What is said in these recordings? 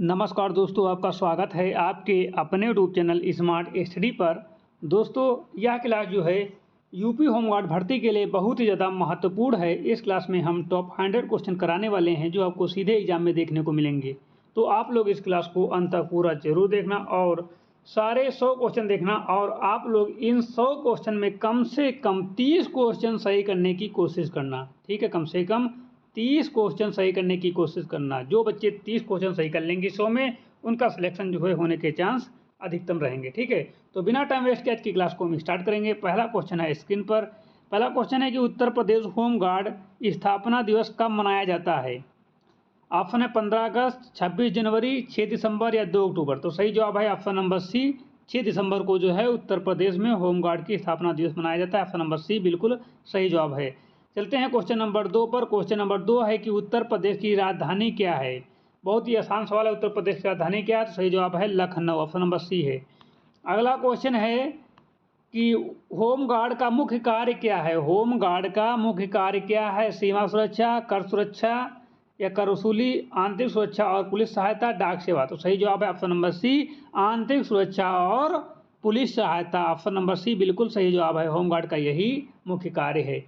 नमस्कार दोस्तों, आपका स्वागत है आपके अपने यूट्यूब चैनल स्मार्ट स्टडी पर। दोस्तों, यह क्लास जो है यूपी होमगार्ड भर्ती के लिए बहुत ही ज़्यादा महत्वपूर्ण है। इस क्लास में हम टॉप 100 क्वेश्चन कराने वाले हैं जो आपको सीधे एग्जाम में देखने को मिलेंगे। तो आप लोग इस क्लास को अंत तक पूरा जरूर देखना और सारे 100 क्वेश्चन देखना, और आप लोग इन 100 क्वेश्चन में कम से कम 30 क्वेश्चन सही करने की कोशिश करना। ठीक है, कम से कम 30 क्वेश्चन सही करने की कोशिश करना। जो बच्चे 30 क्वेश्चन सही कर लेंगे 100 में, उनका सिलेक्शन जो है होने के चांस अधिकतम रहेंगे। ठीक है, तो बिना टाइम वेस्ट के आज की क्लास को हम स्टार्ट करेंगे। पहला क्वेश्चन है स्क्रीन पर। पहला क्वेश्चन है कि उत्तर प्रदेश होमगार्ड स्थापना दिवस कब मनाया जाता है। ऑप्शन है 15 अगस्त, 26 जनवरी, 6 दिसंबर या 2 अक्टूबर। तो सही जवाब है ऑप्शन नंबर सी, 6 दिसंबर को जो है उत्तर प्रदेश में होमगार्ड की स्थापना दिवस मनाया जाता है। ऑप्शन नंबर सी बिल्कुल सही जवाब है। चलते हैं क्वेश्चन नंबर 2 पर। क्वेश्चन नंबर 2 है कि उत्तर प्रदेश की राजधानी क्या है। बहुत ही आसान सवाल है। उत्तर प्रदेश की राजधानी क्या है, तो सही जवाब है लखनऊ। ऑप्शन नंबर सी है। अगला क्वेश्चन है कि होमगार्ड का मुख्य कार्य क्या है। होमगार्ड का मुख्य कार्य क्या है। सीमा सुरक्षा, कर सुरक्षा या कर वसूली, आंतरिक सुरक्षा और पुलिस सहायता, डाक सेवा। तो सही जवाब है ऑप्शन नंबर सी, आंतरिक सुरक्षा और पुलिस सहायता। ऑप्शन नंबर सी बिल्कुल सही जवाब है। होमगार्ड का यही मुख्य कार्य है।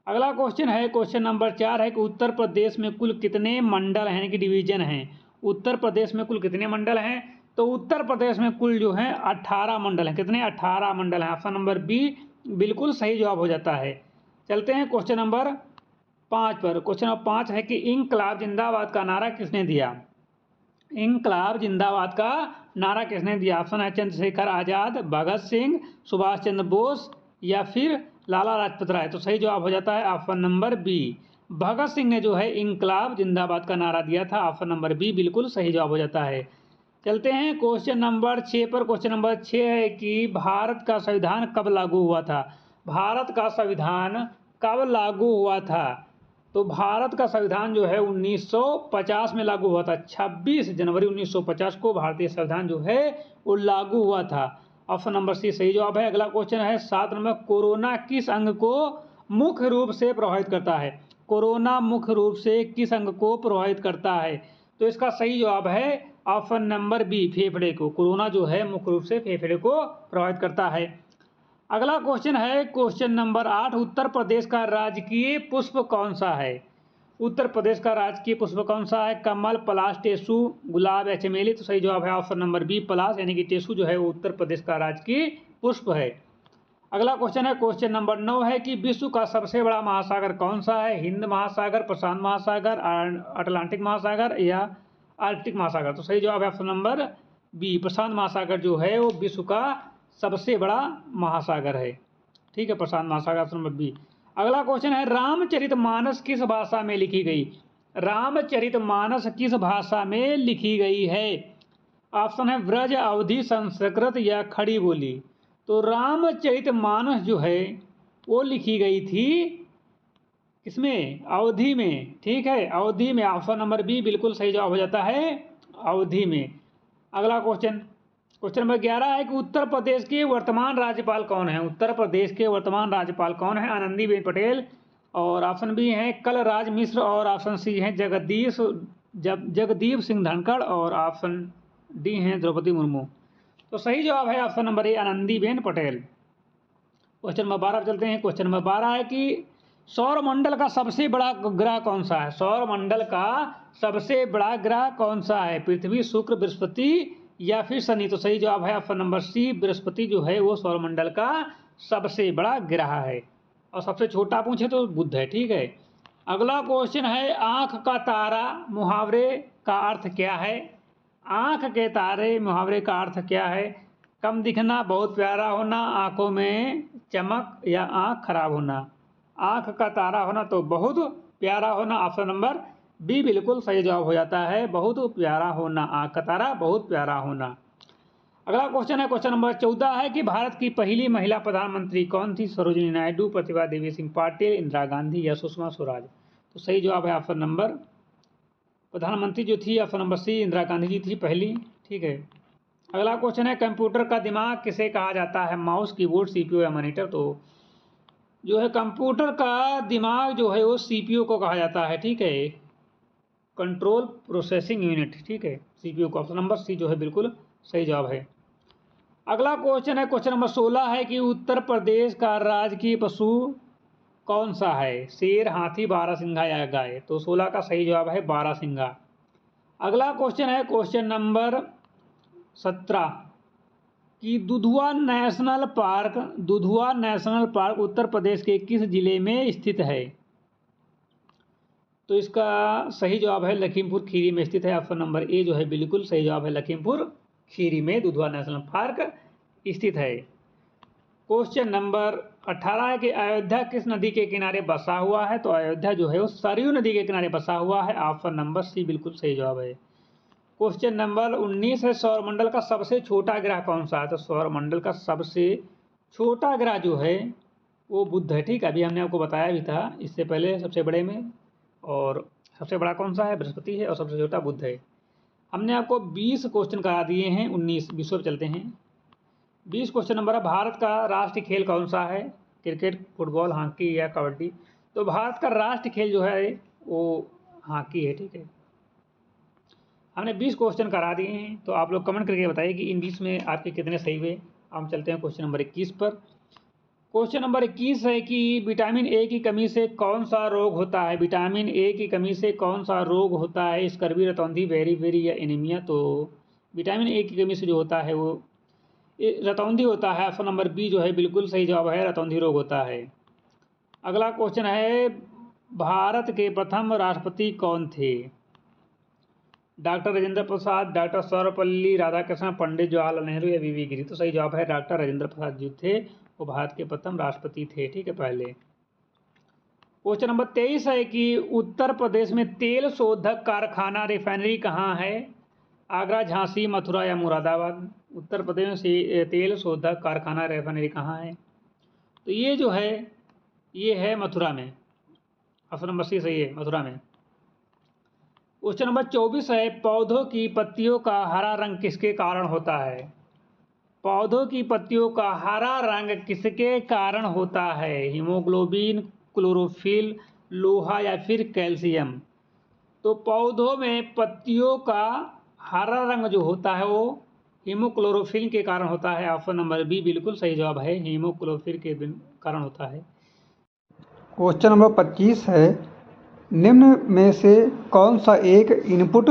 अगला क्वेश्चन है, क्वेश्चन नंबर 4 है कि उत्तर प्रदेश में कुल कितने मंडल हैं, यानी कि डिवीजन हैं। उत्तर प्रदेश में कुल कितने मंडल हैं। तो उत्तर प्रदेश में कुल जो है 18 मंडल हैं। कितने, 18 मंडल हैं। ऑप्शन नंबर बी बिल्कुल सही जवाब हो जाता है। चलते हैं क्वेश्चन नंबर 5 पर। क्वेश्चन नंबर 5 है कि इंकलाब जिंदाबाद का नारा किसने दिया। इंकलाब जिंदाबाद का नारा किसने दिया। ऑप्शन है चंद्रशेखर आजाद, भगत सिंह, सुभाष चंद्र बोस या फिर लाला लाजपत राय। तो सही जवाब हो जाता है option number B, Bhagat Singh ने जो है इंकलाब जिंदाबाद का नारा दिया था। ऑप्शन नंबर बी बिल्कुल सही जवाब हो जाता है। चलते हैं क्वेश्चन नंबर 6 पर। क्वेश्चन नंबर 6 है कि भारत का संविधान कब लागू हुआ था। भारत का संविधान कब लागू हुआ था। तो भारत का संविधान जो है 1950 में लागू हुआ था। 26 जनवरी 1950 को भारतीय संविधान जो है वो लागू हुआ था। ऑप्शन नंबर सी सही जवाब है। अगला क्वेश्चन है 7 नंबर, कोरोना किस अंग को मुख्य रूप से प्रभावित करता है। कोरोना मुख्य रूप से किस अंग को प्रभावित करता है। तो इसका सही जवाब है ऑप्शन नंबर बी, फेफड़े को। कोरोना जो है मुख्य रूप से फेफड़े को प्रभावित करता है। अगला क्वेश्चन है क्वेश्चन नंबर 8, उत्तर प्रदेश का राजकीय पुष्प कौन सा है। उत्तर प्रदेश का राजकीय पुष्प कौन सा है। कमल, पलाश, टेसू, गुलाब या चमेली। तो सही जवाब है ऑप्शन नंबर बी, पलाश, यानी कि टेसू जो है वो उत्तर प्रदेश का राजकीय पुष्प है। अगला क्वेश्चन है क्वेश्चन नंबर 9 है कि विश्व का सबसे बड़ा महासागर कौन सा है। हिंद महासागर, प्रशांत महासागर, अटलांटिक महासागर या आर्कटिक महासागर। तो सही जवाब है ऑप्शन नंबर बी, प्रशांत महासागर जो है वो विश्व का सबसे बड़ा महासागर है। ठीक है, प्रशांत महासागर, ऑप्शन नंबर बी। अगला क्वेश्चन है रामचरितमानस किस भाषा में लिखी गई। रामचरितमानस किस भाषा में लिखी गई है। ऑप्शन है ब्रज, अवधी, संस्कृत या खड़ी बोली। तो रामचरितमानस जो है वो लिखी गई थी किसमें, अवधी में। ठीक है, अवधी में। ऑप्शन नंबर बी बिल्कुल सही जवाब हो जाता है, अवधी में। अगला क्वेश्चन, क्वेश्चन नंबर 11 है कि उत्तर प्रदेश के वर्तमान राज्यपाल कौन है। उत्तर प्रदेश के वर्तमान राज्यपाल कौन है। आनंदीबेन पटेल, और ऑप्शन बी है कलराज मिश्र, और ऑप्शन सी है जगदीप सिंह धनखड़, और ऑप्शन डी है द्रौपदी मुर्मू। तो सही जवाब है option number A, Anandiben Patel. Question number 12 पर चलते हैं। क्वेश्चन नंबर 12 है कि सौरमंडल का सबसे बड़ा ग्रह कौन सा है। सौरमंडल का सबसे बड़ा ग्रह कौन सा है। पृथ्वी, शुक्र, बृहस्पति या फिर शनि। तो सही जवाब है ऑप्शन नंबर सी, बृहस्पति जो है वो सौरमंडल का सबसे बड़ा ग्रह है, और सबसे छोटा पूछे तो बुध है। ठीक है, अगला क्वेश्चन है आंख का तारा मुहावरे का अर्थ क्या है। आंख के तारे मुहावरे का अर्थ क्या है। कम दिखना, बहुत प्यारा होना, आंखों में चमक या आंख खराब होना। आंख का तारा होना तो बहुत प्यारा होना। ऑप्शन नंबर बी बिल्कुल सही जवाब हो जाता है, बहुत प्यारा होना। आंख का तारा बहुत प्यारा होना। अगला क्वेश्चन है क्वेश्चन नंबर 14 है कि भारत की पहली महिला प्रधानमंत्री कौन थी। सरोजिनी नायडू, प्रतिभा देवी सिंह पाटिल, इंदिरा गांधी या सुषमा स्वराज। तो सही जवाब है ऑप्शन नंबर, प्रधानमंत्री जो थी option number C, Indira Gandhi ji थी पहली। ठीक है, अगला क्वेश्चन है कंप्यूटर का दिमाग किसे कहा जाता है। माउस, कीबोर्ड, सीपीयू या मॉनिटर। तो जो है कंप्यूटर का दिमाग जो है वो सीपीयू को कहा जाता है। ठीक है, कंट्रोल प्रोसेसिंग यूनिट, ठीक है, CPU को। ऑप्शन नंबर सी जो है बिल्कुल सही जवाब है। अगला क्वेश्चन है, क्वेश्चन नंबर 16 है कि उत्तर प्रदेश का राजकीय पशु कौन सा है? शेर, हाथी, बारहसिंघा या गाय? तो 16 का सही जवाब है बारहसिंघा। अगला क्वेश्चन है क्वेश्चन नंबर 17 कि दुधवा नेशनल पार्क उत्तर प्रदेश के किस जिले में स्थित है? तो इसका सही जवाब है लखीमपुर खीरी में स्थित है। ऑप्शन नंबर ए जो है बिल्कुल सही जवाब है, लखीमपुर खीरी में दुधवा नेशनल पार्क स्थित है। क्वेश्चन नंबर 18 है कि अयोध्या किस नदी के किनारे बसा हुआ है? तो अयोध्या जो है वो सरयू नदी के किनारे बसा हुआ है। ऑप्शन नंबर सी बिल्कुल सही जवाब है। क्वेश्चन नंबर 19 है, सौरमंडल का सबसे छोटा ग्रह कौन सा है? तो सौरमंडल का सबसे छोटा ग्रह जो है वो बुध है, ठीक है। अभी हमने आपको बताया भी था इससे पहले सबसे बड़े में, और सबसे बड़ा कौन सा है? बृहस्पति है, और सबसे छोटा बुध है। हमने आपको 20 क्वेश्चन करा दिए हैं, 19 पे चलते हैं। 20 क्वेश्चन नंबर है, भारत का राष्ट्रीय खेल कौन सा है? क्रिकेट, फुटबॉल, हॉकी या कबड्डी? तो भारत का राष्ट्रीय खेल जो है वो हॉकी है, ठीक है। हमने 20 क्वेश्चन करा दिए हैं, तो आप लोग कमेंट करके बताइए कि इन 20 में आपके कितने सही हुए। हम चलते हैं क्वेश्चन नंबर 21 पर। क्वेश्चन नंबर 21 है कि विटामिन ए की कमी से कौन सा रोग होता है? विटामिन ए की कमी से कौन सा रोग होता है? स्कर्वी, रतौंधी, बेरी या एनीमिया? तो विटामिन ए की कमी से जो होता है वो रतौंधी होता है। ऑप्शन नंबर बी जो है बिल्कुल सही जवाब है, रतौंधी रोग होता है। अगला क्वेश्चन है, भारत के प्रथम राष्ट्रपति कौन थे? डॉक्टर राजेंद्र प्रसाद, डॉक्टर सर्वपल्ली राधाकृष्णन, पंडित जवाहरलाल नेहरू या वीवी गिरी? तो सही जवाब है डॉक्टर राजेंद्र प्रसाद जी थे, वो भारत के प्रथम राष्ट्रपति थे, ठीक है, पहले। क्वेश्चन नंबर 23 है कि उत्तर प्रदेश में तेल शोधक कारखाना रिफाइनरी कहाँ है? आगरा, झांसी, मथुरा या मुरादाबाद? उत्तर प्रदेश में से तेल शोधक कारखाना रिफाइनरी कहाँ है? तो ये जो है ये है मथुरा में। ऑप्शन नंबर सी सही है, मथुरा में। क्वेश्चन नंबर 24 है, पौधों की पत्तियों का हरा रंग किसके कारण होता है? पौधों की पत्तियों का हरा रंग किसके कारण होता है? हीमोग्लोबिन, क्लोरोफिल, लोहा या फिर कैल्शियम? तो पौधों में पत्तियों का हरा रंग जो होता है वो हीमोक्लोरोफिल के कारण होता है। ऑप्शन नंबर बी बिल्कुल सही जवाब है, हीमोक्लोरोफिल के कारण होता है। क्वेश्चन नंबर 25 है, निम्न में से कौन सा एक इनपुट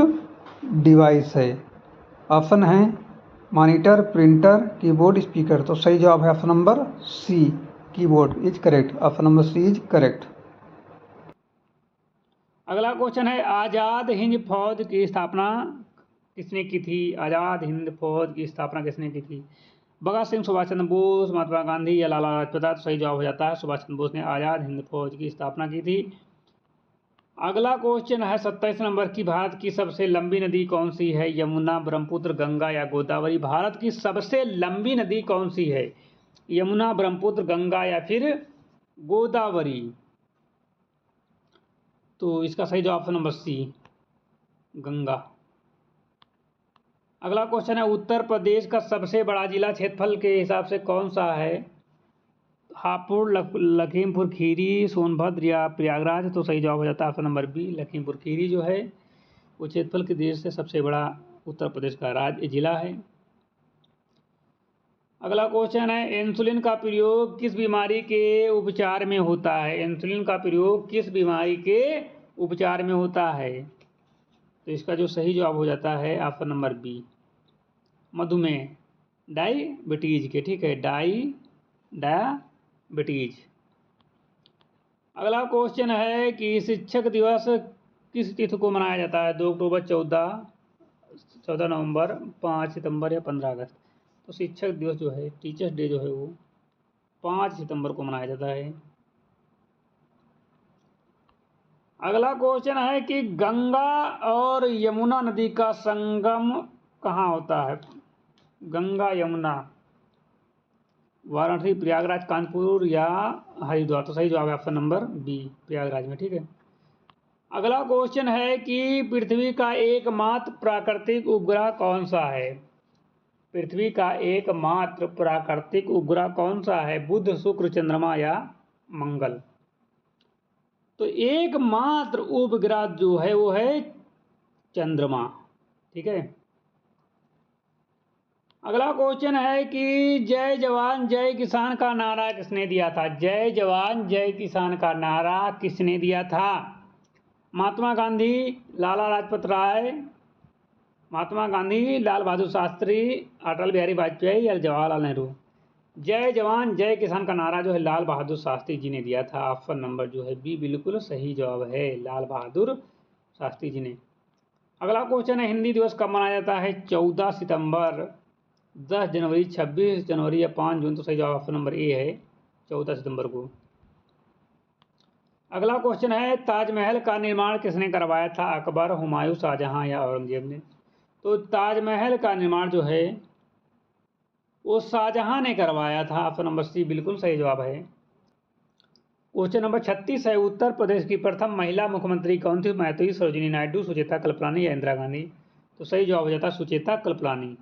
डिवाइस है? ऑप्शन है मॉनिटर, प्रिंटर, कीबोर्ड, स्पीकर? तो सही जवाब है option number C, keyboard is correct. Option number C is correct. अगला क्वेश्चन है, आज़ाद हिंद फौज की स्थापना किसने की थी? आज़ाद हिंद फौज की स्थापना किसने की थी? भगत सिंह, सुभाष चंद्र बोस, महात्मा गांधी या लाला लाजपत राय? तो सही जवाब हो जाता है सुभाष चंद्र बोस ने आज़ाद हिंद फौज की स्थापना की थी। अगला क्वेश्चन है 27 नंबर की, भारत की सबसे लंबी नदी कौन सी है? यमुना, ब्रह्मपुत्र, गंगा या गोदावरी? भारत की सबसे लंबी नदी कौन सी है? यमुना, ब्रह्मपुत्र, गंगा या फिर गोदावरी? तो इसका सही जवाब ऑप्शन नंबर सी, गंगा। अगला क्वेश्चन है, उत्तर प्रदेश का सबसे बड़ा जिला क्षेत्रफल के हिसाब से कौन सा है? हापुड़, लखीमपुर खीरी, सोनभद्र या प्रयागराज? तो सही जवाब हो जाता है option number B, Lakhimpur Kheri जो है वो क्षेत्रफल की दृष्टि से सबसे बड़ा उत्तर प्रदेश का राज्य जिला है। अगला क्वेश्चन है, इंसुलिन का प्रयोग किस बीमारी के उपचार में होता है? इंसुलिन का प्रयोग किस बीमारी के उपचार में होता है? तो इसका जो सही जवाब हो जाता है ऑप्शन नंबर बी, मधुमेह, डायबिटीज के, ठीक है, डायबिटीज। अगला क्वेश्चन है कि शिक्षक दिवस किस तिथि को मनाया जाता है? 2 अक्टूबर, 14 नवंबर, 5 सितंबर या 15 अगस्त? तो शिक्षक दिवस जो है, टीचर्स डे जो है वो 5 सितंबर को मनाया जाता है। अगला क्वेश्चन है कि गंगा और यमुना नदी का संगम कहाँ होता है? गंगा यमुना, वाराणसी, प्रयागराज, कानपुर या हरिद्वार? तो सही जवाब है ऑप्शन नंबर बी, प्रयागराज में, ठीक है। अगला क्वेश्चन है कि पृथ्वी का एकमात्र प्राकृतिक उपग्रह कौन सा है? पृथ्वी का एकमात्र प्राकृतिक उपग्रह कौन सा है? बुध, शुक्र, चंद्रमा या मंगल? तो एकमात्र उपग्रह जो है वो है चंद्रमा। ठीक है। अगला क्वेश्चन है कि जय जवान जय किसान का नारा किसने दिया था? जय जवान जय किसान का नारा किसने दिया था? महात्मा गांधी, लाला लाजपत राय, महात्मा गांधी, लाल बहादुर शास्त्री, अटल बिहारी वाजपेयी या जवाहरलाल नेहरू? जय जवान जय किसान का नारा जो है लाल बहादुर शास्त्री जी ने दिया था। ऑप्शन नंबर जो है बी बिल्कुल सही जवाब है, लाल बहादुर शास्त्री जी ने। अगला क्वेश्चन है हिंदी दिवस कब मनाया जाता है? 14 सितंबर, 10 जनवरी, 26 जनवरी या 5 जून? तो सही जवाब ऑप्शन नंबर ए है, 14 सितंबर को। अगला क्वेश्चन है ताजमहल का निर्माण किसने करवाया था? अकबर, हुमायूं, शाहजहां या औरंगजेब ने? तो ताजमहल का निर्माण जो है वो शाहजहां ने करवाया था। ऑप्शन नंबर सी बिल्कुल सही जवाब है। क्वेश्चन नंबर 36 है उत्तर प्रदेश की प्रथम महिला मुख्यमंत्री कौन थी? मायावती, सरोजिनी नायडू, सुचेता कृपलानी या इंदिरा गांधी? तो सही जवाब हो जाता है सुचेता कृपलानी।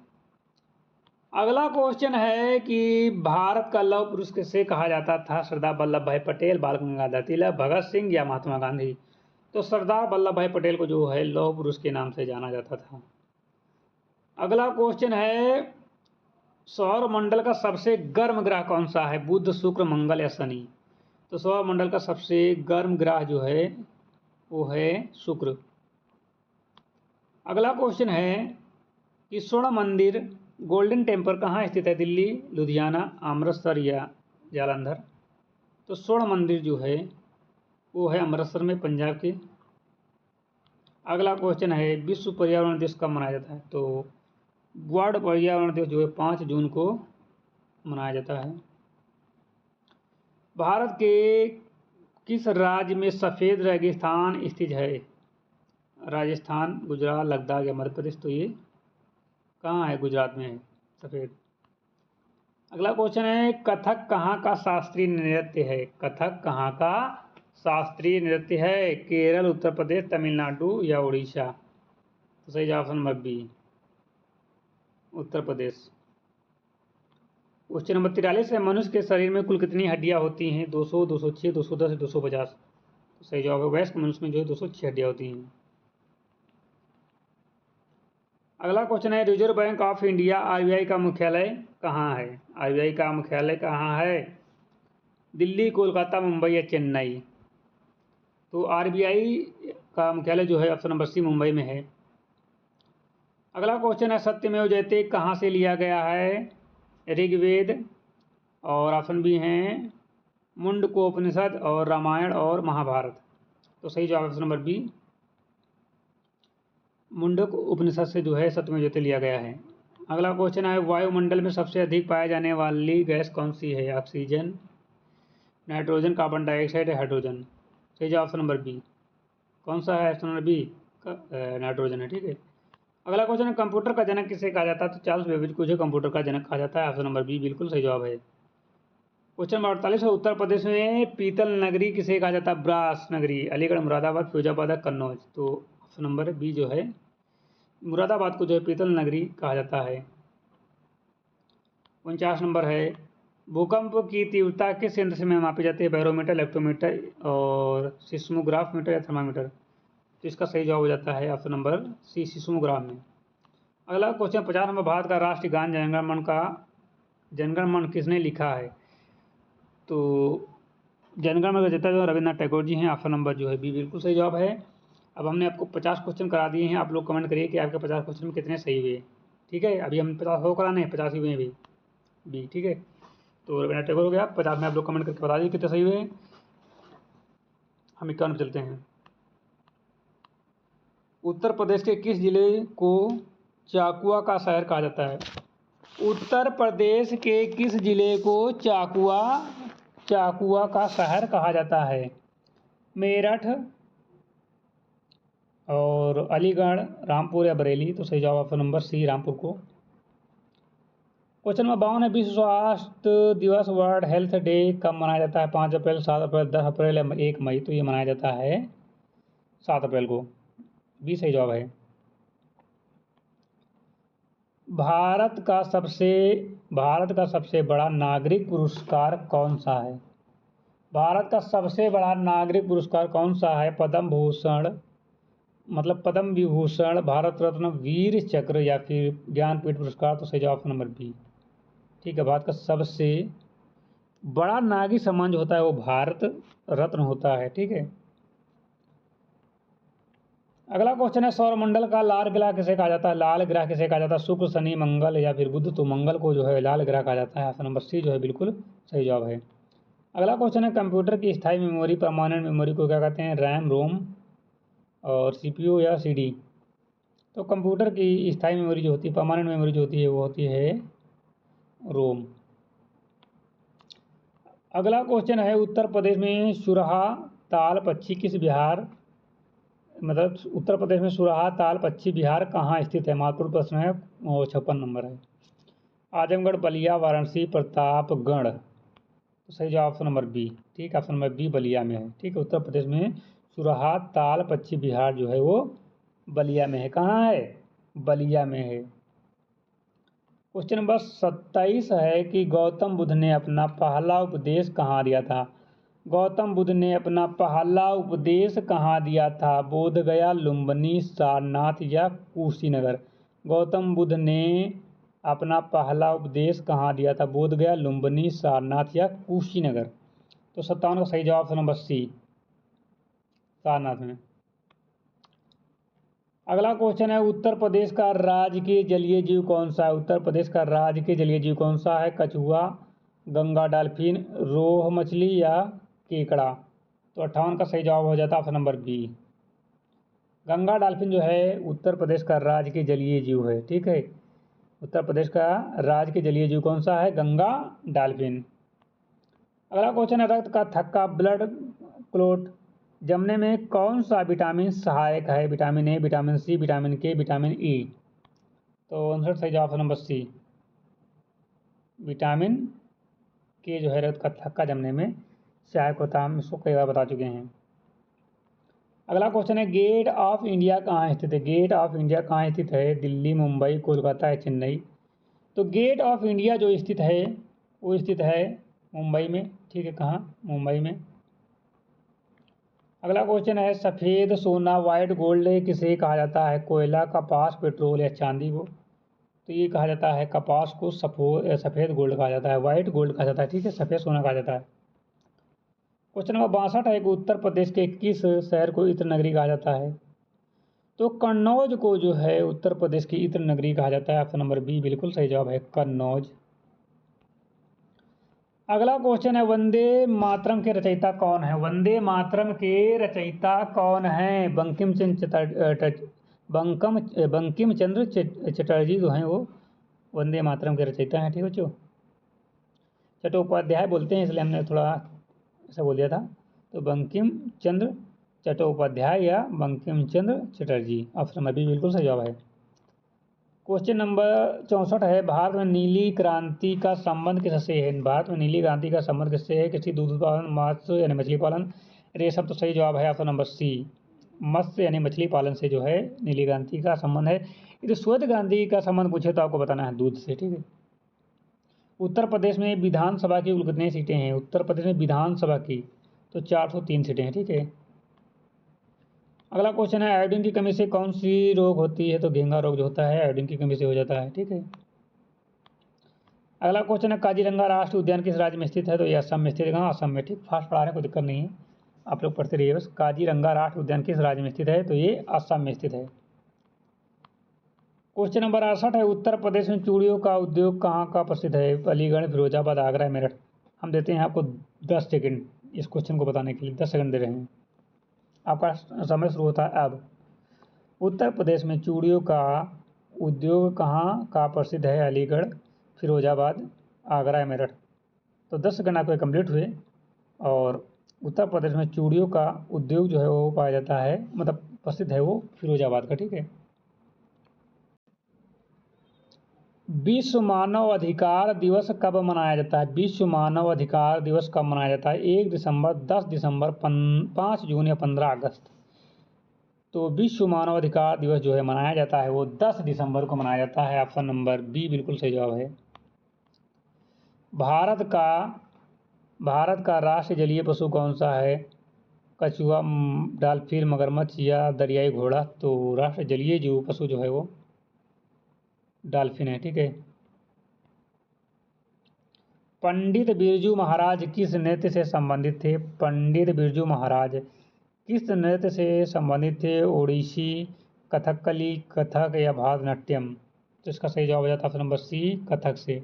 अगला क्वेश्चन है कि भारत का लौह पुरुष किसे कहा जाता था? सरदार वल्लभ भाई पटेल, बाल गंगाधर तिलक, भगत सिंह या महात्मा गांधी? तो सरदार वल्लभ भाई पटेल को जो है लौह पुरुष के नाम से जाना जाता था। अगला क्वेश्चन है सौर मंडल का सबसे गर्म ग्रह कौन सा है? बुध, शुक्र, मंगल या शनि? तो सौर मंडल का सबसे गर्म ग्रह जो है वो है शुक्र। अगला क्वेश्चन है कि स्वर्ण मंदिर गोल्डन टेम्पल कहाँ स्थित है? दिल्ली, लुधियाना, अमृतसर या जालंधर? तो स्वर्ण मंदिर जो है वो है अमृतसर में, पंजाब के। अगला क्वेश्चन है विश्व पर्यावरण दिवस कब मनाया जाता है? तो वर्ल्ड पर्यावरण दिवस जो है 5 जून को मनाया जाता है। भारत के किस राज्य में सफ़ेद रेगिस्तान स्थित है? राजस्थान, गुजरात, लद्दाख या मध्य प्रदेश? तो ये कहाँ है? गुजरात में है सफ़ेद। अगला क्वेश्चन है कथक कहाँ का शास्त्रीय नृत्य है? कथक कहाँ का शास्त्रीय नृत्य है? केरल, उत्तर प्रदेश, तमिलनाडु या उड़ीसा? तो सही जवाब option number B, Uttar Pradesh. Question number 43 है मनुष्य के शरीर में कुल कितनी हड्डियां होती हैं? 200, 206, 210, 250? तो सही जवाब है वयस्क मनुष्य में जो है 206 हड्डियां होती हैं। अगला क्वेश्चन है reserve bank of India RBI का मुख्यालय कहाँ है? आरबीआई का मुख्यालय कहाँ है? दिल्ली, कोलकाता, मुंबई या चेन्नई? तो आरबीआई का मुख्यालय जो है ऑप्शन नंबर सी मुंबई में है। अगला क्वेश्चन है सत्यमेव जयते कहाँ से लिया गया है? ऋग्वेद और ऑप्शन बी हैं मुंडकोपनिषद और रामायण और महाभारत? तो सही जवाब ऑप्शन नंबर बी, मुंडक उपनिषद से जो है सत्यमेव जयते लिया गया है। अगला क्वेश्चन है वायुमंडल में सबसे अधिक पाए जाने वाली गैस कौन सी है? ऑक्सीजन, नाइट्रोजन, कार्बन डाइऑक्साइड या हाइड्रोजन? सही जवाब ऑप्शन नंबर बी, कौन सा है? ऑप्शन नंबर बी नाइट्रोजन है। ठीक है। अगला क्वेश्चन है कंप्यूटर का जनक किसे कहा जाता है? तो चार्ल्स बेबेज को जो कंप्यूटर का जनक कहा जाता है। ऑप्शन नंबर बी बिल्कुल सही जवाब है। क्वेश्चन नंबर 48 है उत्तर प्रदेश में पीतल नगरी किसे कहा जाता है? ब्रास नगरी, अलीगढ़, मुरादाबाद, फिरोजाबाद, कन्नौज? तो ऑप्शन नंबर बी जो है मुरादाबाद को जो है पीतल नगरी कहा जाता है। 49 नंबर है भूकंप की तीव्रता किस यंत्र से मापी जाती है? बैरोमीटर, इलेक्ट्रोमीटर और सिस्मोग्राफ मीटर या थर्मामीटर? तो इसका सही जवाब हो जाता है ऑप्शन नंबर सी, सिस्मोग्राफ में। अगला क्वेश्चन 50 नंबर भारत का राष्ट्रीय गान जनगण मन किसने लिखा है? तो जनगण मन रचयिता जो रविन्द्रनाथ टैगोर जी हैं। ऑप्शन नंबर जो है बी बिल्कुल सही जवाब है। अब हमने आपको 50 क्वेश्चन करा दिए हैं, आप लोग कमेंट करिए कि आपके 50 क्वेश्चन में कितने सही हुए। ठीक है, अभी हम 50 हो कराने हैं, 50 ही हुए भी बी। ठीक है, तो रविन्द्रनाथ टैगोर हो गया। 50 में आप लोग कमेंट करके बता दीजिए कितने सही हुए। हम 51 पे चलते हैं। उत्तर प्रदेश के किस जिले को चाकुआ का शहर कहा जाता है? उत्तर प्रदेश के किस जिले को चाकुआ का शहर कहा जाता है? मेरठ और अलीगढ़, रामपुर या बरेली? तो सही जवाब ऑप्शन नंबर सी, रामपुर को। क्वेश्चन नंबर 52 है विश्व स्वास्थ्य दिवस वर्ल्ड हेल्थ डे कब मनाया जाता है? 5 अप्रैल, 7 अप्रैल, 10 अप्रैल या 1 मई? तो ये मनाया जाता है 7 अप्रैल को, बी सही जवाब है। भारत का सबसे बड़ा नागरिक पुरस्कार कौन सा है? भारत का सबसे बड़ा नागरिक पुरस्कार कौन सा है? पद्म भूषण, मतलब पद्म विभूषण, भारत रत्न, वीर चक्र या फिर ज्ञानपीठ पुरस्कार, तो सही जवाब ऑप्शन नंबर बी। ठीक है, भारत का सबसे बड़ा नागरिक सम्मान जो होता है वो भारत रत्न होता है। ठीक है, अगला क्वेश्चन है सौरमंडल का लाल ग्रह किसे कहा जाता है? लाल ग्रह किसे कहा जाता है? शुक्र, शनि, मंगल या फिर बुध? तो मंगल को जो है लाल ग्रह कहा जाता है। ऑप्शन नंबर सी जो है बिल्कुल सही जवाब है। अगला क्वेश्चन है कंप्यूटर की स्थायी मेमोरी, परमानेंट मेमोरी को क्या कहते हैं? रैम, रोम और सीपीयू या सीडी? तो कंप्यूटर की स्थायी मेमोरी जो होती है, परमानेंट मेमोरी जो होती है वो होती है रोम। अगला क्वेश्चन है उत्तर प्रदेश में सुरहा ताल पक्षी किस बिहार, मतलब उत्तर प्रदेश में सुरहा ताल पक्षी बिहार कहाँ स्थित है? महत्वपूर्ण प्रश्न है और 56 नंबर है। आजमगढ़, बलिया, वाराणसी, प्रतापगढ़? तो सही जवाब ऑप्शन नंबर बी। ठीक, ऑप्शन नंबर बी बलिया में है। ठीक है, उत्तर प्रदेश में सुरहा ताल पक्षी बिहार जो है वो बलिया में है। कहाँ है? बलिया में है। क्वेश्चन नंबर 27 है कि गौतम बुद्ध ने अपना पहला उपदेश कहाँ दिया था? गौतम बुद्ध ने अपना पहला उपदेश कहाँ दिया था? बोधगया, लुम्बिनी, सारनाथ या कुशीनगर? गौतम बुद्ध ने अपना पहला उपदेश कहाँ दिया था? बोधगया, लुम्बिनी, सारनाथ या कुशीनगर? तो 57 का सही जवाब ऑप्शन नंबर सी, सारनाथ में। अगला क्वेश्चन है उत्तर प्रदेश का राजकीय जलीय जीव कौन सा है? उत्तर प्रदेश का राजकीय जलीय जीव कौन सा है? कछुआ, गंगा डॉल्फिन, रोह मछली या केकड़ा? तो 58 का सही जवाब हो जाता है option number B. Ganga dolphin जो है उत्तर प्रदेश का राजकीय जलीय जीव है। ठीक है, उत्तर प्रदेश का राजकीय जलीय जीव कौन सा है? गंगा डॉल्फिन। अगला क्वेश्चन है रक्त का थक्का, ब्लड क्लोट जमने में कौन सा विटामिन सहायक है? Vitamin A, vitamin C, vitamin K, vitamin E? तो 59 सही जवाब नंबर सी, विटामिन के जो है रक्त का थक्का जमने में सहायक होता है। हम इसको कई बार बता चुके हैं। अगला क्वेश्चन है गेट ऑफ इंडिया कहाँ स्थित है? गेट ऑफ इंडिया कहाँ स्थित है? दिल्ली, मुंबई, कोलकाता या चेन्नई? तो गेट ऑफ इंडिया जो स्थित है वो स्थित है मुंबई में। ठीक है, कहाँ? मुंबई में। अगला क्वेश्चन है सफ़ेद सोना, वाइट गोल्ड किसे कहा जाता है? कोयला, कपास, पेट्रोल या चांदी को? तो ये कहा जाता है कपास को सफ़ेद गोल्ड कहा जाता है, वाइट गोल्ड कहा जाता है। ठीक है, सफ़ेद सोना कहा जाता है। क्वेश्चन नंबर 62 है कि उत्तर प्रदेश के किस शहर को इत्र नगरी कहा जाता है? तो कन्नौज को जो है उत्तर प्रदेश की इत्र नगरी कहा जाता है। ऑप्शन नंबर बी बिल्कुल सही जवाब है, कन्नौज। अगला क्वेश्चन है वंदे मातरम के रचयिता कौन है? वंदे मातरम के रचयिता कौन है? बंकिम चंद्र चटर्जी जो हैं वो वंदे मातरम के रचयिता हैं। ठीक है बच्चों, चट्टोपाध्याय बोलते हैं इसलिए हमने थोड़ा ऐसा बोल दिया था। तो बंकिम चंद्र चट्टोपाध्याय या Bankim Chandra Chatterjee? Option number B बिल्कुल सही जवाब है। क्वेश्चन नंबर 64 है भारत में नीली क्रांति का संबंध किससे है? भारत में नीली क्रांति का संबंध किससे है? कृषि, दूध उत्पादन, मत्स्य यानी मछली पालन, रेशम? तो सही जवाब है ऑप्शन नंबर सी, मत्स्य यानी मछली पालन से जो है नीली क्रांति का संबंध है। यदि श्वेत क्रांति का संबंध पूछे तो आपको बताना है दूध से। ठीक है, उत्तर प्रदेश में विधानसभा की कुल कितनी सीटें हैं? उत्तर प्रदेश में विधानसभा की तो 403 सीटें हैं। ठीक है, अगला क्वेश्चन है आयोडीन की कमी से कौन सी रोग होती है? तो घेंघा रोग जो होता है आयोडीन की कमी से हो जाता है। ठीक है, अगला क्वेश्चन है काजीरंगा राष्ट्रीय उद्यान किस राज्य में स्थित है? तो ये असम में स्थित है। असम में। ठीक, फास्ट पढ़ा रहे कोई दिक्कत नहीं है, आप लोग पढ़ते रहिए बस। काजीरंगा राष्ट्रीय उद्यान किस राज्य में स्थित है? तो ये असम में स्थित है। क्वेश्चन नंबर 68 है उत्तर प्रदेश में चूड़ियों का उद्योग कहाँ का प्रसिद्ध है? अलीगढ़, फिरोजाबाद, आगरा, मेरठ? हम देते हैं आपको 10 सेकेंड इस क्वेश्चन को बताने के लिए, 10 सेकंड दे रहे हैं। आपका समय शुरू होता है अब। उत्तर प्रदेश में चूड़ियों का उद्योग कहाँ का प्रसिद्ध है? अलीगढ़, फिरोजाबाद, आगरा, मेरठ? तो 10 सेकंड आपके कंप्लीट हुए। और उत्तर प्रदेश में चूड़ियों का उद्योग जो है वो पाया जाता है, मतलब प्रसिद्ध है वो फिरोजाबाद का। ठीक है, विश्व मानव अधिकार दिवस कब मनाया जाता है? विश्व मानव अधिकार दिवस कब मनाया जाता है? 1 दिसंबर, 10 दिसंबर, 5 जून या 15 अगस्त? तो विश्व मानव अधिकार दिवस जो है मनाया जाता है वो 10 दिसंबर को मनाया जाता है। ऑप्शन नंबर बी बिल्कुल सही जवाब है। भारत का राष्ट्रीय जलीय पशु कौन सा है? कछुआ, डॉल्फिन, मगरमच्छ या दरियाई घोड़ा। तो राष्ट्रीय जलीय जीव पशु जो है वो डॉल्फिन है। ठीक है। पंडित बिरजू महाराज किस नृत्य से संबंधित थे? पंडित बिरजू महाराज किस नृत्य से संबंधित थे? ओडिसी, कथकली, कथक या भारतनाट्यम। तो इसका सही जवाब हो जाता है ऑप्शन नंबर सी, कथक से।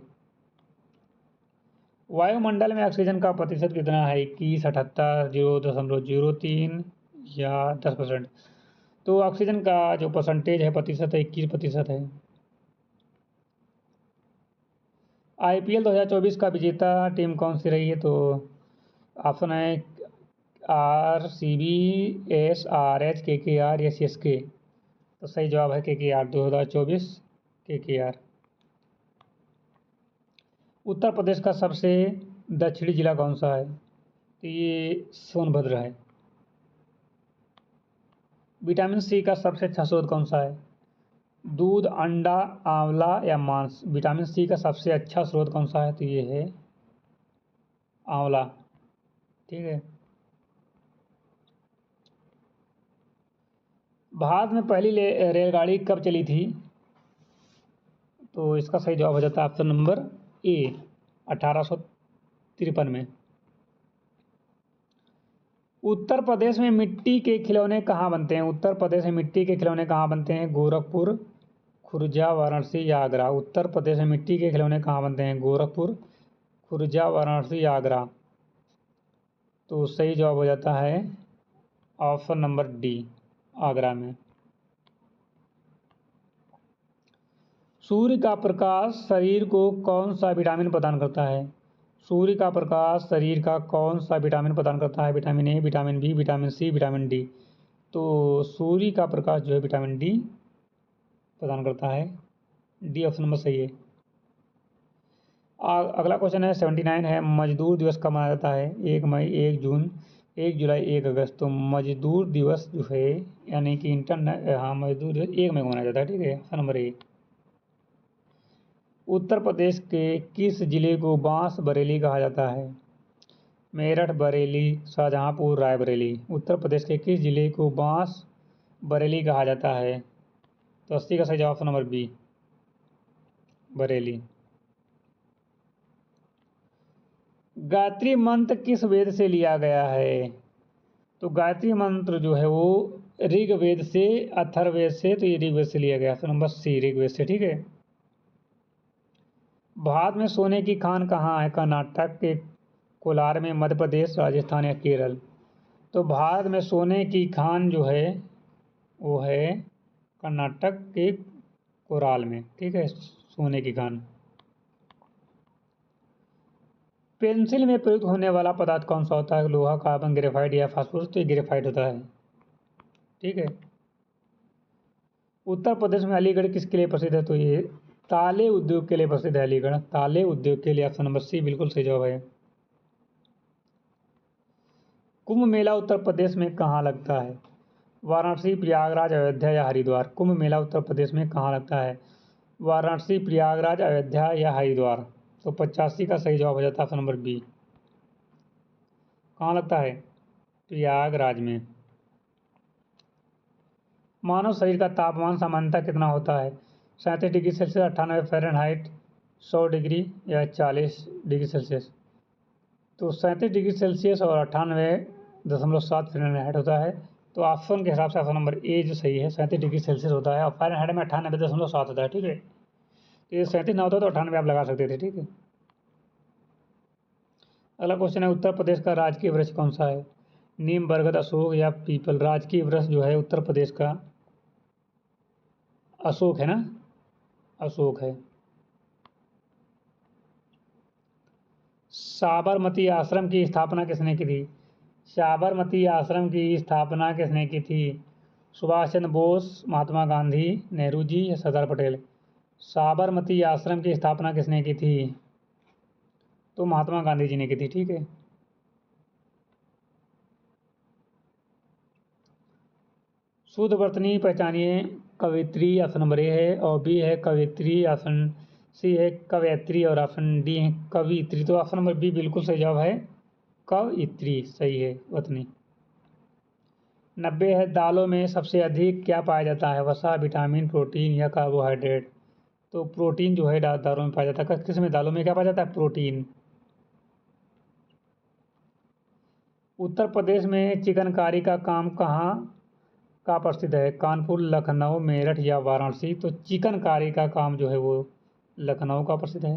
वायुमंडल में ऑक्सीजन का प्रतिशत कितना है? 21, 78, 0.03 या 10%। तो ऑक्सीजन का जो परसेंटेज है, प्रतिशत है, 21% है। IPL 2024 का विजेता टीम कौन सी रही है? तो ऑप्शन है RCB, SRH, KKR या CSK। तो सही जवाब है KKR, 2024 KKR। उत्तर प्रदेश का सबसे दक्षिणी जिला कौन सा है? तो ये सोनभद्र है। विटामिन सी का सबसे अच्छा स्रोत कौन सा है? दूध, अंडा, आंवला या मांस। विटामिन सी का सबसे अच्छा स्रोत कौन सा है? तो ये है आंवला। ठीक है। भारत में पहली रेलगाड़ी कब चली थी? तो इसका सही जवाब हो जाता है ऑप्शन नंबर ए, 1853 में। उत्तर प्रदेश में मिट्टी के खिलौने कहाँ बनते हैं? उत्तर प्रदेश में मिट्टी के खिलौने कहाँ बनते हैं? गोरखपुर, खुर्जा, वाराणसी या आगरा। उत्तर प्रदेश में मिट्टी के खिलौने कहाँ बनते हैं? गोरखपुर, खुर्जा, वाराणसी या आगरा। तो सही जवाब हो जाता है ऑप्शन नंबर डी, आगरा में। सूर्य का प्रकाश शरीर को कौन सा विटामिन प्रदान करता है? सूर्य का प्रकाश शरीर का कौन सा विटामिन प्रदान करता है? Vitamin A, vitamin B, vitamin C, vitamin D. तो सूर्य का प्रकाश जो है विटामिन डी प्रदान करता है। डी ऑप्शन नंबर सही है। अगला क्वेश्चन है 79 है, मजदूर दिवस कब मनाया जाता है? 1 मई, 1 जून, 1 जुलाई, 1 अगस्त। तो मजदूर दिवस जो है यानी कि मजदूर दिवस 1 मई को मनाया जाता है। ठीक है, option number A. Uttar Pradesh के किस जिले को बांस बरेली कहा जाता है? मेरठ, बरेली, शाहजहांपुर, रायबरेली। उत्तर प्रदेश के किस जिले को बांस बरेली कहा जाता है? तो 80 का सही जवाब option number B, Bareilly. Gayatri मंत्र किस वेद से लिया गया है? तो गायत्री मंत्र जो है वो ऋग्वेद से, अथर्ववेद से। तो ये ऋग्वेद से लिया गया, ऑप्शन नंबर सी, ऋग्वेद से। ठीक है। भारत में सोने की खान कहाँ है? कर्नाटक के कोलार में, मध्य प्रदेश, राजस्थान या केरल। तो भारत में सोने की खान जो है वो है कर्नाटक के कोराल में। ठीक है, सोने की खान। पेंसिल में प्रयुक्त होने वाला पदार्थ कौन सा होता है? लोहा, कार्बन, ग्रेफाइट या फास्फोरस। तो ग्रेफाइट होता है। ठीक है। उत्तर प्रदेश में अलीगढ़ किसके लिए प्रसिद्ध है? तो ये ताले उद्योग के लिए प्रसिद्ध है अलीगढ़, ताले उद्योग के लिए। ऑप्शन नंबर सी बिल्कुल सही जवाब है। कुंभ मेला उत्तर प्रदेश में कहाँ लगता है? वाराणसी, प्रयागराज, अयोध्या या हरिद्वार। कुंभ मेला उत्तर प्रदेश में कहाँ लगता है? वाराणसी, प्रयागराज, अयोध्या या हरिद्वार। तो 85 का सही जवाब हो जाता है ऑप्शन नंबर बी। कहाँ लगता है? प्रयागराज में। मानव शरीर का तापमान सामान्यतः कितना होता है? 37 डिग्री सेल्सियस, 98 फ़ारेनहाइट, 100 डिग्री या 40 डिग्री सेल्सियस। तो 37 डिग्री सेल्सियस और 98.7 फ़ारेनहाइट होता है। तो ऑप्शन के हिसाब से ऑप्शन नंबर ए जो सही है, 37 डिग्री सेल्सियस होता है और फ़ारेनहाइट में 98.7 होता है। ठीक है। तो ये 37 ना होता तो 98 आप लगा सकते थे। ठीक है। अगला क्वेश्चन है, उत्तर प्रदेश का राजकीय वृक्ष कौन सा है? नीम, बरगद, अशोक या पीपल। राजकीय वृक्ष जो है उत्तर प्रदेश का अशोक है ना, अशोक है। साबरमती आश्रम की स्थापना किसने की थी? साबरमती आश्रम की स्थापना किसने की थी? सुभाष चंद्र बोस, महात्मा गांधी, नेहरू जी या सरदार पटेल। साबरमती आश्रम की स्थापना किसने की थी? तो महात्मा गांधी जी ने की थी। ठीक है। शुद्ध वर्तनी पहचानिए। कवित्री ऑप्शन नंबर ए है, और बी है कवित्री, ऑप्शन सी है कवयत्री और ऑप्शन डी है कवित्री। तो ऑप्शन नंबर बी बिल्कुल सही जवाब है, कवित्री सही है वर्तनी। 90 है दालों में सबसे अधिक क्या पाया जाता है? वसा, विटामिन, प्रोटीन या कार्बोहाइड्रेट। तो प्रोटीन जो है दालों में पाया जाता है। किस में? दालों में क्या पाया जाता है? प्रोटीन। उत्तर प्रदेश में चिकनकारी का काम कहाँ का प्रसिद्ध है? कानपुर, लखनऊ, मेरठ या वाराणसी। तो चिकनकारी का काम जो है वो लखनऊ का प्रसिद्ध है।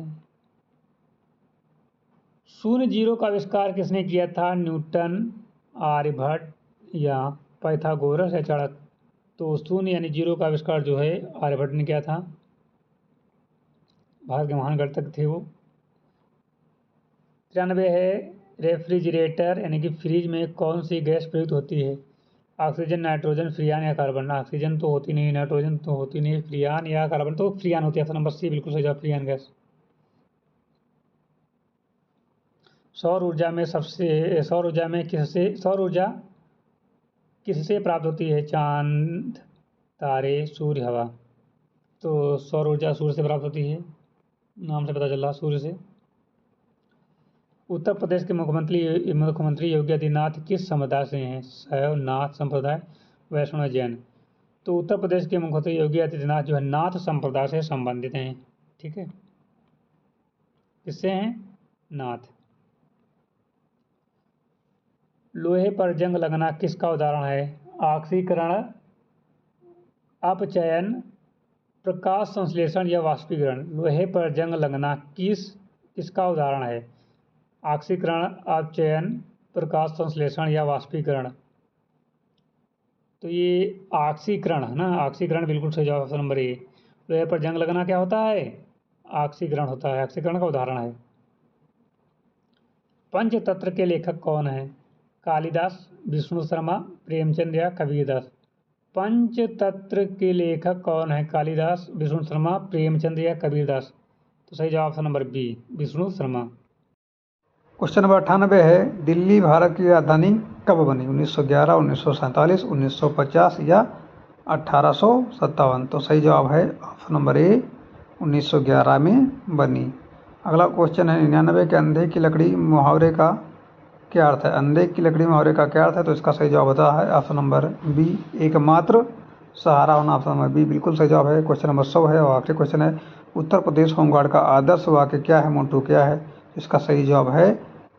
शून्य जीरो का आविष्कार किसने किया था? न्यूटन, आर्यभट्ट या पाइथागोरस या चाणक्य। तो शून्य यानी जीरो का आविष्कार जो है आर्यभट्ट ने किया था। भारत के महान गणितज्ञ थे वो। 93 है रेफ्रिजरेटर यानी कि फ्रिज में कौन सी गैस प्रयुक्त होती है? ऑक्सीजन, नाइट्रोजन, फ्रियान या कार्बन। ऑक्सीजन तो होती नहीं, नाइट्रोजन तो होती नहीं, फ्रियान या कार्बन। तो फ्रियान होती है। ऑप्शन नंबर सी बिल्कुल सही जवाब, फ्रियान गैस। सौर ऊर्जा किससे प्राप्त होती है? चांद, तारे, सूर्य, हवा। तो सौर ऊर्जा सूर्य से प्राप्त होती है, नाम से पता चल रहा, सूर्य से। उत्तर प्रदेश के मुख्यमंत्री योगी आदित्यनाथ किस समुदाय से हैं? शैव, नाथ संप्रदाय, वैष्णव, जैन। तो उत्तर प्रदेश के मुख्यमंत्री योगी आदित्यनाथ जो है नाथ संप्रदाय से संबंधित हैं। ठीक है, किससे हैं? नाथ। लोहे पर जंग लगना किसका उदाहरण है? ऑक्सीकरण, अपचयन, प्रकाश संश्लेषण या वाष्पीकरण। लोहे पर जंग लगना किसका उदाहरण है? ऑक्सीकरण, अपचयन, प्रकाश संश्लेषण या वाष्पीकरण। तो ये ऑक्सीकरण है ना, ऑक्सीकरण बिल्कुल सही जवाब, ऑप्शन नंबर ए। लोहे पर जंग लगना क्या होता है? ऑक्सीकरण होता है, ऑक्सीकरण का उदाहरण है। पंचतंत्र के लेखक कौन है? कालिदास, विष्णु शर्मा, प्रेमचंद या कबीरदास। पंचतंत्र के लेखक कौन है? कालिदास, विष्णु शर्मा, प्रेमचंद या कबीरदास। तो सही जवाब option number B, Vishnu Sharma. Question number 98 है दिल्ली भारत की राजधानी कब बनी? 1911, 1947, 1950 या 1857। तो सही जवाब है ऑप्शन नंबर ए, 1911 में बनी। अगला क्वेश्चन है 99 के अंधे की लकड़ी मुहावरे का क्या अर्थ है? अंधे की लकड़ी मुहावरे का क्या अर्थ है? तो इसका सही जवाब होता है ऑप्शन नंबर बी, एकमात्र सहारा होना। ऑप्शन नंबर बी बिल्कुल सही जवाब है। क्वेश्चन नंबर 100 है और आखिरी क्वेश्चन है उत्तर प्रदेश होमगार्ड का आदर्श वाक्य क्या है? मोटो क्या है? इसका सही जवाब है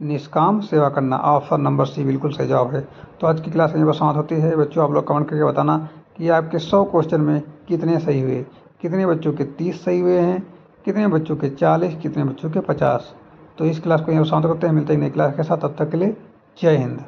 निष्काम सेवा करना। ऑप्शन नंबर सी बिल्कुल सही जवाब है। तो आज की क्लास यहीं पर समाप्त होती है। बच्चों आप लोग कमेंट करके बताना कि आपके 100 क्वेश्चन में कितने सही हुए। कितने बच्चों के 30 सही हुए हैं, कितने बच्चों के 40, कितने बच्चों के 50। तो इस क्लास को यहाँ समाप्त करते हैं। मिलते हैं नई क्लास के साथ, तब तक के लिए जय हिंद।